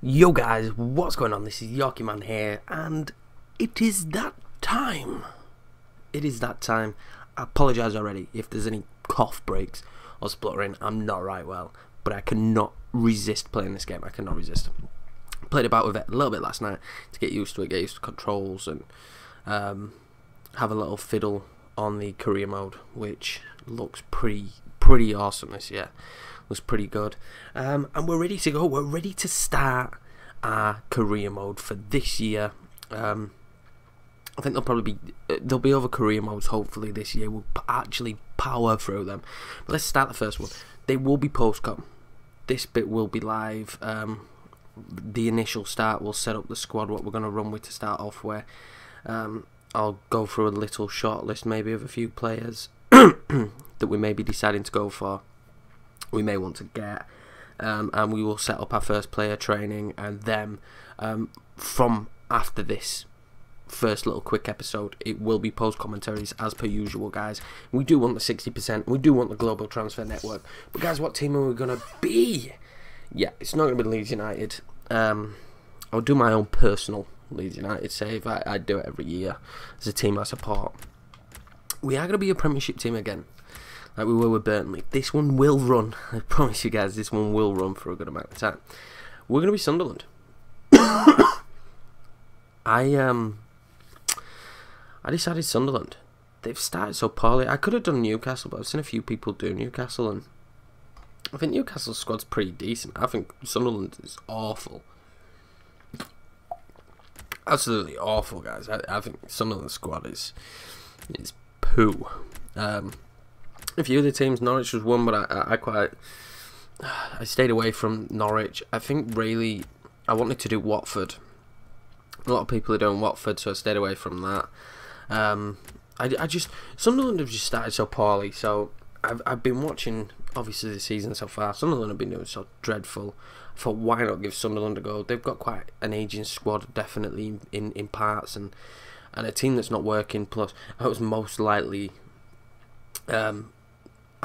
Yo guys, what's going on? This is Yorkie Man here, and it is that time. It is that time. I apologise already if there's any cough breaks or spluttering. I'm not right well, but I cannot resist playing this game. I cannot resist. Played about with it a little bit last night to get used to it, get used to controls, and have a little fiddle on the career mode, which looks pretty awesome this year. Was pretty good, and we're ready to go. We're ready to start our career mode for this year. I think there'll be other career modes hopefully this year. We'll actually power through them. But let's start the first one. They will be post-com. This bit will be live. The initial start will set up the squad, what we're going to run with to start off with. I'll go through a little short list maybe of a few players that we may be deciding to go for. We may want to get, and we will set up our first player training, and then from after this first little quick episode, it will be post commentaries as per usual, guys. We do want the 60%, we do want the global transfer network, but guys, what team are we gonna be? Yeah, it's not gonna be Leeds United. I'll do my own personal Leeds United save. I do it every year as a team I support. We are gonna be a Premiership team again, like we were with Burnley. This one will run. I promise you guys, this one will run for a good amount of time. We're going to be Sunderland. I decided Sunderland. They've started so poorly. I could have done Newcastle, but I've seen a few people do Newcastle, and I think Newcastle's squad's pretty decent. I think Sunderland is awful. Absolutely awful, guys. I think Sunderland's squad is poo. A few of the teams, Norwich was one, but I stayed away from Norwich. I think really I wanted to do Watford. A lot of people are doing Watford, so I stayed away from that. Sunderland have just started so poorly, so I've been watching obviously the season so far. Sunderland have been doing so dreadful. I thought, why not give Sunderland a go? They've got quite an aging squad, definitely in parts, and a team that's not working. Plus, I was most likely.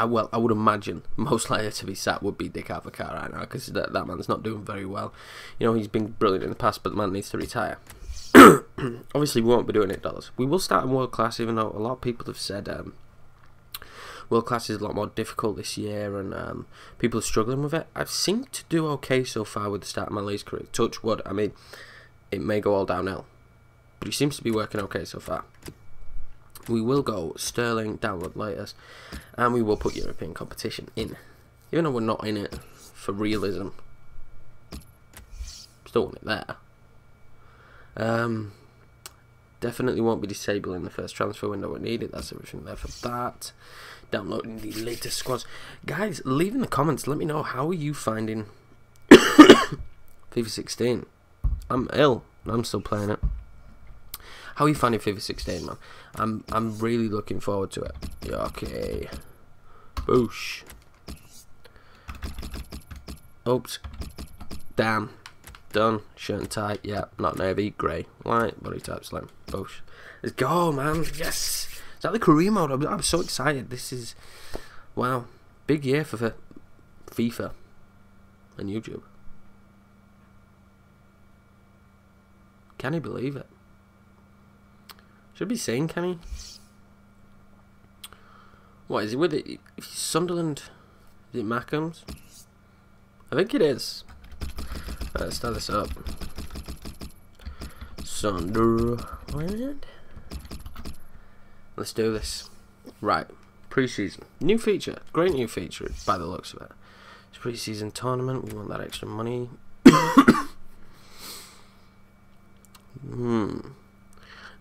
I would imagine most likely to be sat would be Dick Advocaat right now, because that man's not doing very well. You know, he's been brilliant in the past, but the man needs to retire. Obviously, we won't be doing $8. We will start in World Class, even though a lot of people have said World Class is a lot more difficult this year, and people are struggling with it. I've seemed to do okay so far with the start of my Leeds career. Touch wood. I mean, it may go all downhill, but it seems to be working okay so far. We will go Sterling, download latest, and we will put European competition in. Even though we're not in it for realism, still want it there. Definitely won't be disabling the first transfer window we need it. That's everything there for that. Downloading the latest squads. Guys, leave in the comments, let me know, how are you finding FIFA 16? I'm ill, I'm still playing it. How are you finding FIFA 16, man? I'm really looking forward to it. Yeah, okay. Boosh. Oops. Damn. Done. Shirt and tie. Yeah, not navy. Grey. White. Body type slim. Boosh. Let's go, man. Yes. Is that the career mode? I'm so excited. This is... Wow. Big year for FIFA and YouTube. Can you believe it? Should be saying, can he? What is it with it? Sunderland? Is it Mackems? I think it is. Let's start this up. Sunderland. Let's do this. Right. Pre-season. New feature. Great new feature by the looks of it. It's pre-season tournament. We want that extra money.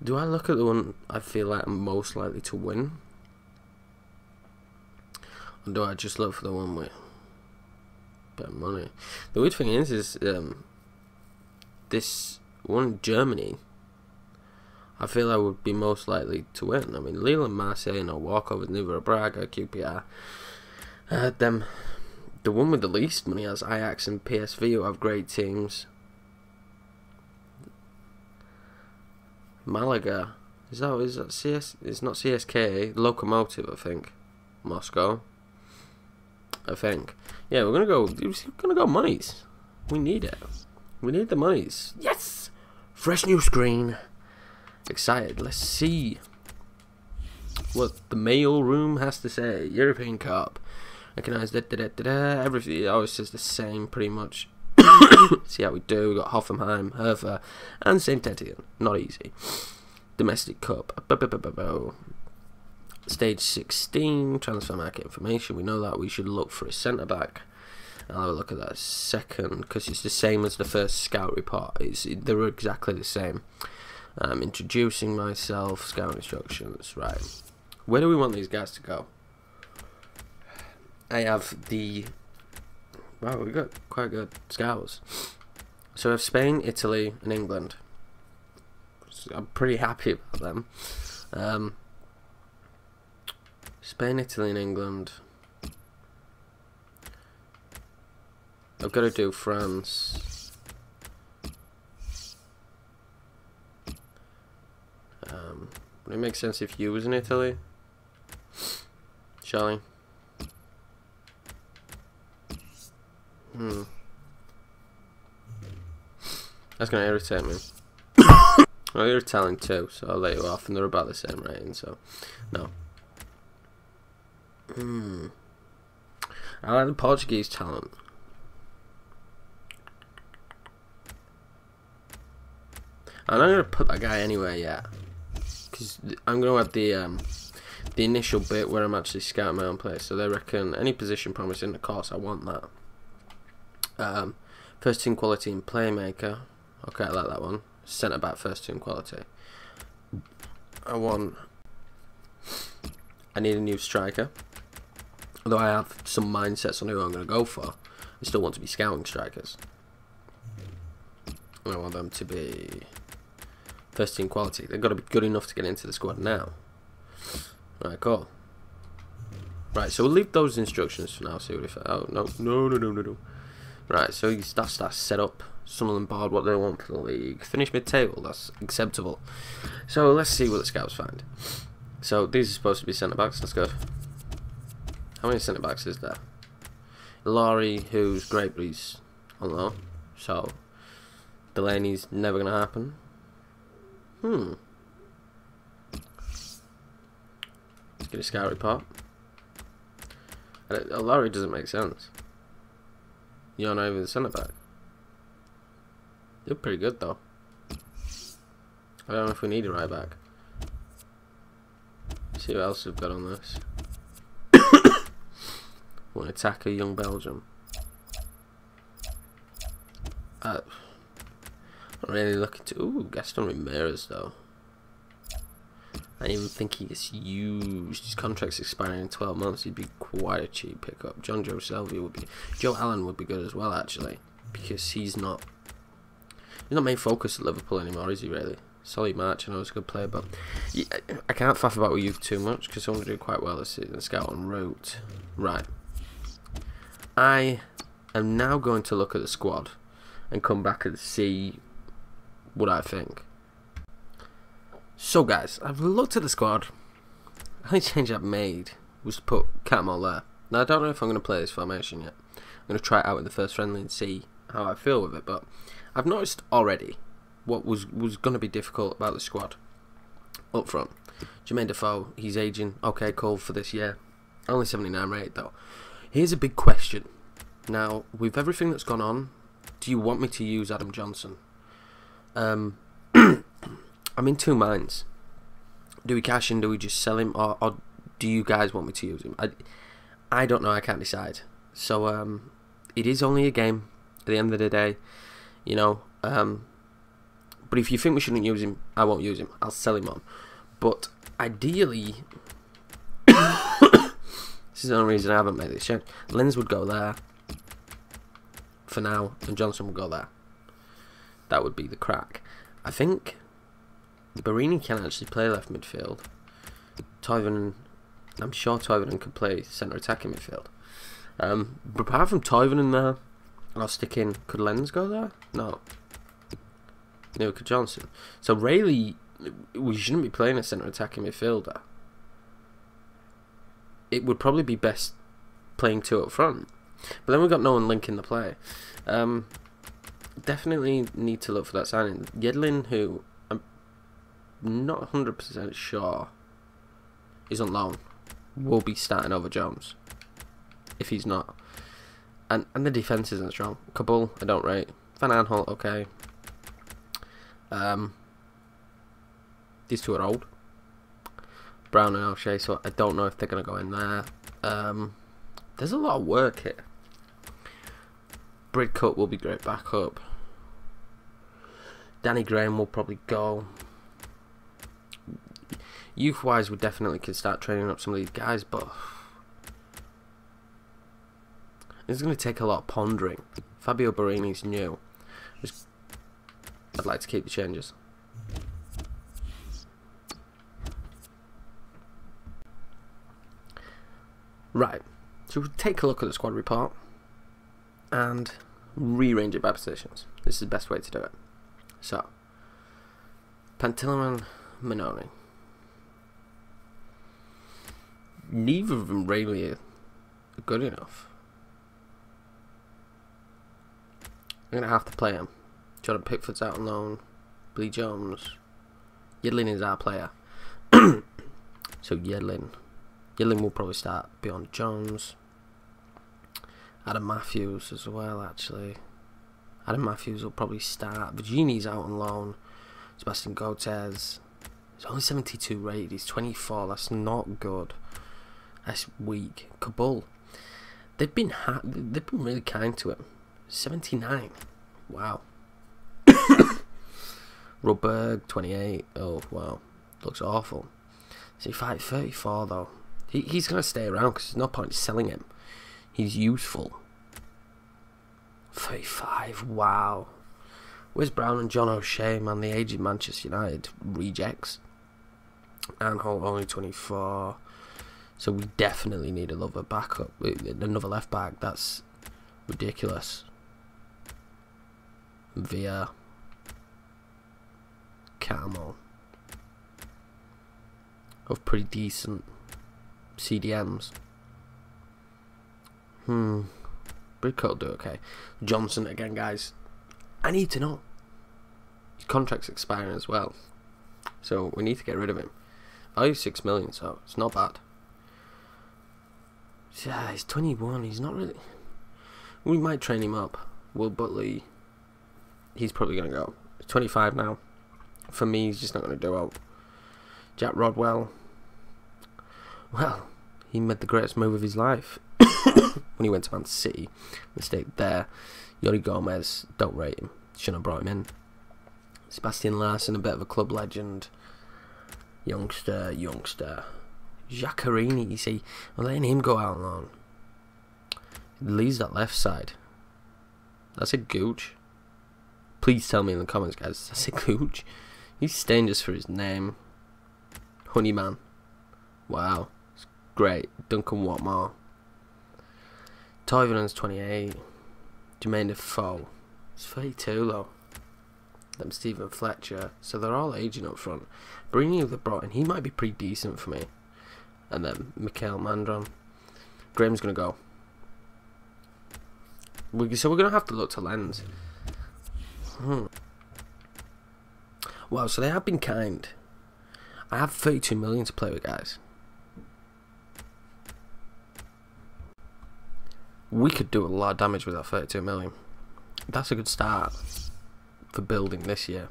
Do I look at the one I feel like I'm most likely to win? Or do I just look for the one with better money? The weird thing is this one in Germany, I feel I would be most likely to win. I mean, Lille and Marseille, no walkovers, neither Braga, QPR. The one with the least money has Ajax and PSV, who have great teams. Malaga, is that CS? It's not CSK. Lokomotiv, I think. Moscow, I think. Yeah, we're gonna go monies. We need it. We need the monies. Yes! Fresh new screen. Excited. Let's see what the mail room has to say. European Cup. Recognised. Everything always says the same, pretty much. See how we do. We got Hoffenheim, Hertha, and Saint Etienne. Not easy. Domestic Cup. Stage 16. Transfer market information. We know that we should look for a centre back. I'll have a look at that second, because it's the same as the first scout report. They're exactly the same. Introducing myself, scout instructions, right. Where do we want these guys to go? I have the... Wow, we've got quite good scouts. So we have Spain, Italy, and England. So I'm pretty happy about them. Spain, Italy, and England. I've got to do France. Would it make sense if you was in Italy? Shall I? That's going to irritate me. Well, you're Italian too, so I'll let you off, and they're about the same rating, so no. I like the Portuguese talent. I'm not going to put that guy anywhere yet, because I'm going to have the initial bit where I'm actually scouting my own place. So they reckon any position promising, of course I want that. First team quality and playmaker. Okay, I like that one. Centre back, first team quality. I need a new striker. Although I have some mindsets on who I'm going to go for, I still want to be scouting strikers. I want them to be first team quality. They've got to be good enough to get into the squad now. Right, cool. Right, so we'll leave those instructions for now. See what if... Oh, no. Right, so that's set up. Sunderland board what they want for the league. Finish mid-table, that's acceptable. So let's see what the scouts find. So these are supposed to be centre-backs, that's good. How many centre-backs is there? Laurie, who's great, but he's on loan. So Delaney's never going to happen. Let's get a scout report. Laurie doesn't make sense. You're not even the centre-back. You're pretty good though. I don't know if we need a right back. See what else we've got on this. One attacker, young Belgium. Not really looking to... Ooh, Gaston Ramirez though. I didn't even think he is used. His contract's expiring in 12 months. He'd be quite a cheap pickup. John Joe Selvey would be... Joe Allen would be good as well, actually. Because he's not main focus at Liverpool anymore, is he really? Solly March, I know he's a good player, but... Yeah, I can't faff about with youth too much, because someone do quite well this season. Scout en route. Right. I am now going to look at the squad and come back and see what I think. So guys, I've looked at the squad. The only change I've made was to put Catmull there. Now I don't know if I'm going to play this formation yet. I'm going to try it out in the first friendly and see how I feel with it. But I've noticed already what was going to be difficult about the squad. Up front, Jermaine Defoe, he's aging. Okay, cool for this year. Only 79 rated though. Here's a big question. Now, with everything that's gone on, do you want me to use Adam Johnson? I'm in two minds. Do we cash in? Do we just sell him? Or do you guys want me to use him? I don't know. I can't decide. So it is only a game at the end of the day, you know. But if you think we shouldn't use him, I won't use him. I'll sell him on. But ideally, this is the only reason I haven't made this change. Lenz would go there for now, and Johnson would go there. That would be the crack. I think Barini can actually play left midfield. Toivonen, I'm sure Toivonen can play centre attacking midfield. But apart from Toivonen there, I'll stick in. Could Lenz go there? No. No, could Johnson. So really, we shouldn't be playing a centre attacking midfielder. It would probably be best playing two up front. But then we've got no one linking the play. definitely need to look for that signing. Yedlin, who I'm not 100% sure is on loan, will be starting over Jones if he's not. And the defence isn't strong. Kabul, I don't rate. Van Aanholt, okay. These two are old. Brown and O'Shea, so I don't know if they're going to go in there. There's a lot of work here. Bridcut will be great backup. Danny Graham will probably go. Youth-wise, we definitely can start training up some of these guys, but it's going to take a lot of pondering. Fabio Barini's new. I'd like to keep the changes. Right, so we'll take a look at the squad report and rearrange it by positions. This is the best way to do it. So, Pantilimon, Minoni. Neither of them really are good enough. I'm going to have to play him. Jordan Pickford's out on loan. Billy Jones. Yedlin is our player. So Yedlin will probably start beyond Jones. Adam Matthews as well, actually. Adam Matthews will probably start. Virgini's out on loan. Sebastian Gotez. He's only 72 rated. He's 24. That's not good. That's weak. Kabul. They've been really kind to him. 79. Wow. Roberg, 28. Oh, wow. Looks awful. So 34 though. He's going to stay around because there's no point selling him. He's useful. 35. Wow. Where's Brown and John O'Shea, man? The aged Manchester United rejects. Anholt only 24. So we definitely need another backup. Another left back. That's ridiculous. Via Carmel of pretty decent CDMs. Bridcut will do okay. Johnson again, guys. I need to know. His contract's expiring as well, so we need to get rid of him. Value 6 million, so it's not bad. Yeah, he's 21. He's not really. We might train him up. Will Butley. He's probably gonna go. He's 25 now. For me, he's just not gonna do out. Jack Rodwell. Well, he made the greatest move of his life when he went to Man City. Mistake there. Yori Gomez, don't rate him. Shouldn't have brought him in. Sebastian Larson, a bit of a club legend. Youngster. Jaccarini, you see, I'm letting him go out alone. He leaves that left side. That's a gooch. Please tell me in the comments, guys. That's a gooch. He's staying just for his name. Honeyman. Wow. It's great. Duncan Watmore. Toivonen's 28. Jermaine Defoe. He's 32 though. Them Stephen Fletcher. So they're all aging up front. Bringing the brought in, he might be pretty decent for me. And then Mikael Mandron. Graham's going to go. So we're going to have to look to lens. Wow, so they have been kind. I have 32 million to play with, guys. We could do a lot of damage with that 32 million. That's a good start for building this year.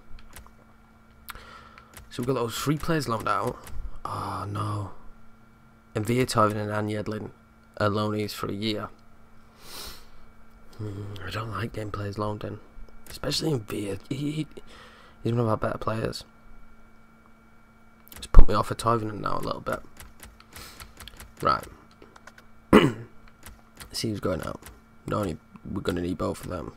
So we've got those 3 players loaned out. Oh no. And Via Toivonen and Yedlin are loanees for a year. I don't like getting players loaned in. Especially in Via. He's one of our better players. It's put me off of Toivonen now a little bit. Right. Let's see who's going out. We're going to need both of them.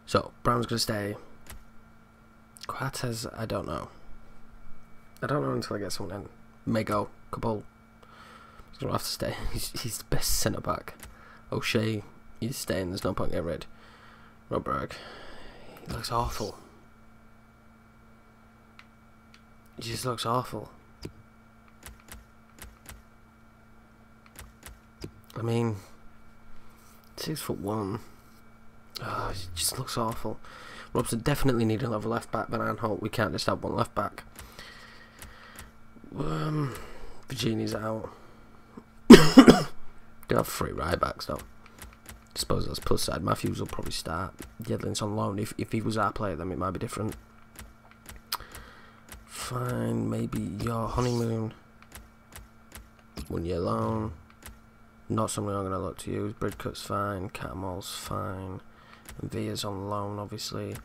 So, Brown's going to stay. Quates, I don't know. I don't know until I get someone in. Mego, Kabul. He's going to have to stay. He's the best centre-back. O'Shea, he's staying. There's no point getting rid. Roberg. He looks awful. He just looks awful. I mean, 6'1". Oh, it just looks awful. Robson definitely need another left back, but Anholt, we can't just have one left back. Virginia's out. Do have 3 right backs though. I suppose that's plus side. Matthews will probably start. Yedlin's on loan. If he was our player, then it might be different. Fine, maybe your honeymoon. 1 year loan. Not something I'm going to look to use. Bridcut's fine. Catamol's fine. And Villa's on loan, obviously.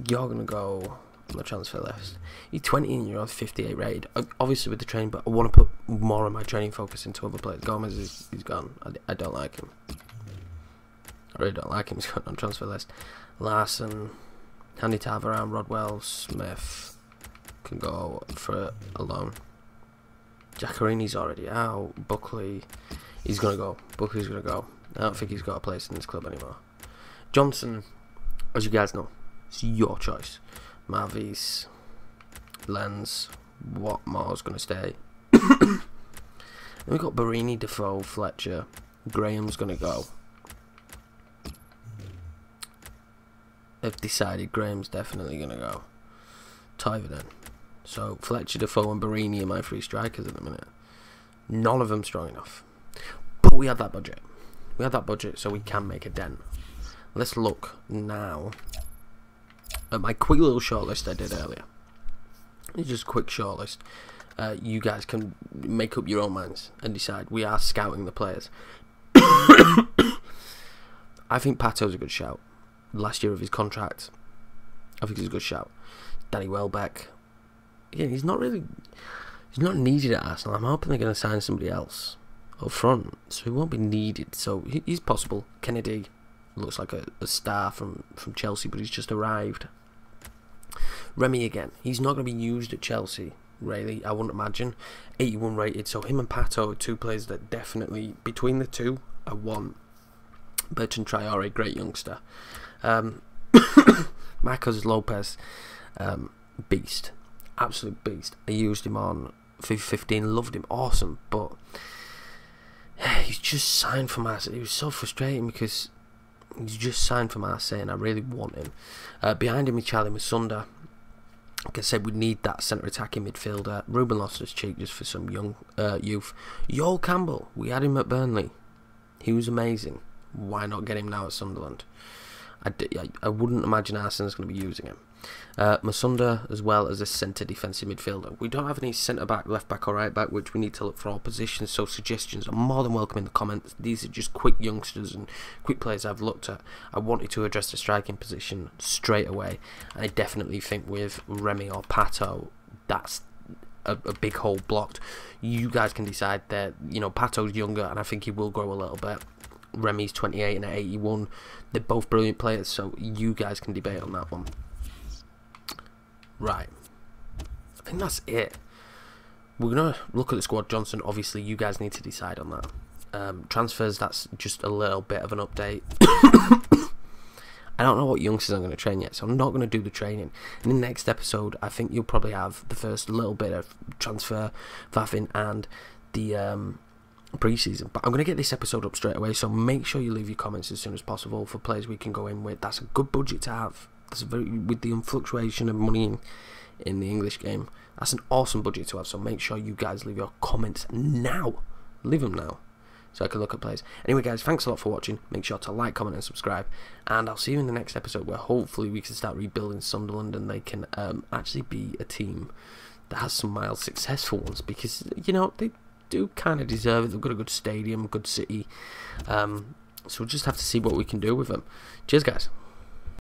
You're going to go on the transfer list. You're 20 and you're on 58 rated. Obviously with the training, but I want to put more of my training focus into other players. Gomez he's gone. I don't like him. I really don't like him. He's gone on transfer list. Larson, Handy to have around. Rodwell, Smith can go for a loan. Giaccarini's already out. Buckley, he's going to go. Buckley's going to go. I don't think he's got a place in this club anymore. Johnson, as you guys know, it's your choice. Mavis, Lenz, Watmore's going to stay. Then we've got Barini, Defoe, Fletcher. Graham's going to go. They've decided Graham's definitely going to go. Toivonen. So Fletcher, Defoe and Barini are my 3 strikers at the minute. None of them strong enough. But we have that budget. We have that budget so we can make a dent. Let's look now at my quick little shortlist I did earlier. It's just a quick shortlist. You guys can make up your own minds and decide. We are scouting the players. I think Pato's a good shout. Last year of his contract, I think he's a good shout. Danny Welbeck. Again, he's not needed at Arsenal. I'm hoping they're going to sign somebody else up front, so he won't be needed. So he's possible. Kennedy looks like a star from Chelsea, but he's just arrived. Remy again. He's not going to be used at Chelsea, really, I wouldn't imagine. 81 rated, so him and Pato are 2 players that definitely, between the 2, I want. Bertrand Traore, great youngster. Marcos Lopez, beast. Absolute beast. I used him on FIFA 15, loved him, awesome, but he's just signed for Marseille. It was so frustrating because he's just signed for Marseille and I really want him. Behind him is Charlie Masunda. Like I said, we need that centre attacking midfielder. Ruben lost his cheek just for some young youth. Joel Campbell, we had him at Burnley. He was amazing. Why not get him now at Sunderland? I wouldn't imagine Arsenal's going to be using him. Masunda as well as a centre defensive midfielder. We don't have any centre back, left back or right back, which we need to look for all positions, so suggestions are more than welcome in the comments. These are just quick youngsters and quick players I've looked at. I wanted to address the striking position straight away, and I definitely think with Remy or Pato, that's a big hole blocked. You guys can decide that, you know, Pato's younger and I think he will grow a little bit. Remy's 28 and at 81. They're both brilliant players, so you guys can debate on that one. Right. I think that's it. We're going to look at the squad. Johnson, obviously, you guys need to decide on that. Transfers, that's just a little bit of an update. I don't know what youngsters I'm going to train yet, so I'm not going to do the training. And in the next episode, I think you'll probably have the first little bit of transfer, Vavin, and the pre-season. But I'm going to get this episode up straight away, so make sure you leave your comments as soon as possible for players we can go in with. That's a good budget to have. That's with the fluctuation of money in the English game, that's an awesome budget to have, so make sure you guys leave your comments now. Leave them now, so I can look at players. Anyway guys, thanks a lot for watching. Make sure to like, comment and subscribe, and I'll see you in the next episode where hopefully we can start rebuilding Sunderland and they can actually be a team that has some mild successful ones, because, you know, they do kind of deserve it. They've got a good stadium, good city, so we'll just have to see what we can do with them. Cheers guys.